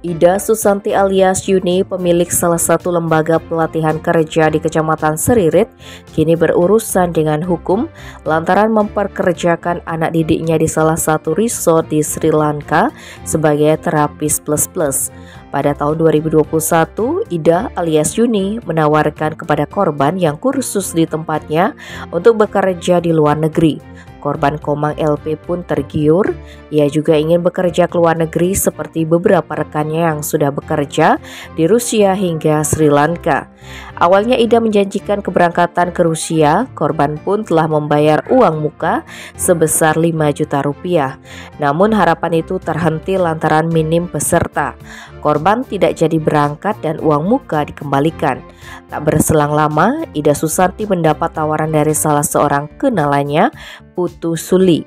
Ida Susanti alias Yuni, pemilik salah satu lembaga pelatihan kerja di Kecamatan Seririt, kini berurusan dengan hukum lantaran memperkerjakan anak didiknya di salah satu resort di Sri Lanka sebagai terapis plus-plus. Pada tahun 2021, Ida alias Yuni menawarkan kepada korban yang kursus di tempatnya untuk bekerja di luar negeri. Korban Komang LP pun tergiur. Ia juga ingin bekerja ke luar negeri seperti beberapa rekannya yang sudah bekerja di Rusia hingga Sri Lanka. Awalnya Ida menjanjikan keberangkatan ke Rusia. Korban pun telah membayar uang muka sebesar 5 juta rupiah. Namun harapan itu terhenti lantaran minim peserta. Korban tidak jadi berangkat dan uang muka dikembalikan. Tak berselang lama, Ida Susanti mendapat tawaran dari salah seorang kenalannya, Putu Suli.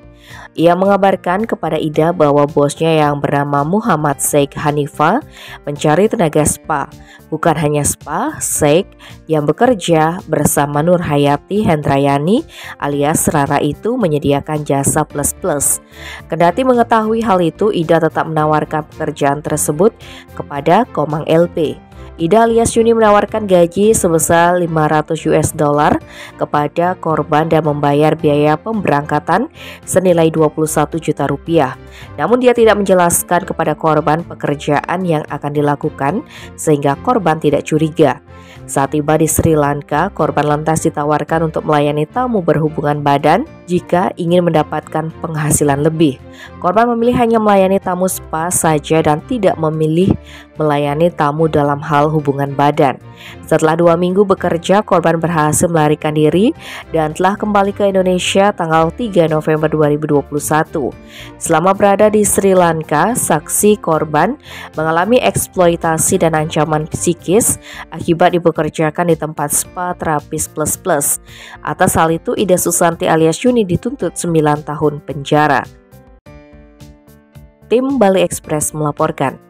Ia mengabarkan kepada Ida bahwa bosnya yang bernama Muhammad Sheikh Hanifa mencari tenaga spa. Bukan hanya spa, Sheikh yang bekerja bersama Nur Hayati Hendrayani alias Rara itu menyediakan jasa plus-plus. Kendati mengetahui hal itu, Ida tetap menawarkan pekerjaan tersebut kepada Komang LP. Ida alias Yuni menawarkan gaji sebesar 500 US dollar kepada korban dan membayar biaya pemberangkatan senilai 21 juta rupiah. Namun dia tidak menjelaskan kepada korban pekerjaan yang akan dilakukan sehingga korban tidak curiga. Saat tiba di Sri Lanka, korban lantas ditawarkan untuk melayani tamu berhubungan badan jika ingin mendapatkan penghasilan lebih. Korban memilih hanya melayani tamu spa saja dan tidak memilih melayani tamu dalam hal hubungan badan. Setelah 2 minggu bekerja, korban berhasil melarikan diri dan telah kembali ke Indonesia tanggal 3 November 2021. Selama berada di Sri Lanka, saksi korban mengalami eksploitasi dan ancaman psikis akibat dipekerjakan di tempat spa terapis plus-plus. Atas hal itu, Ida Susanti alias Yuni dituntut 9 tahun penjara. Tim Bali Express melaporkan.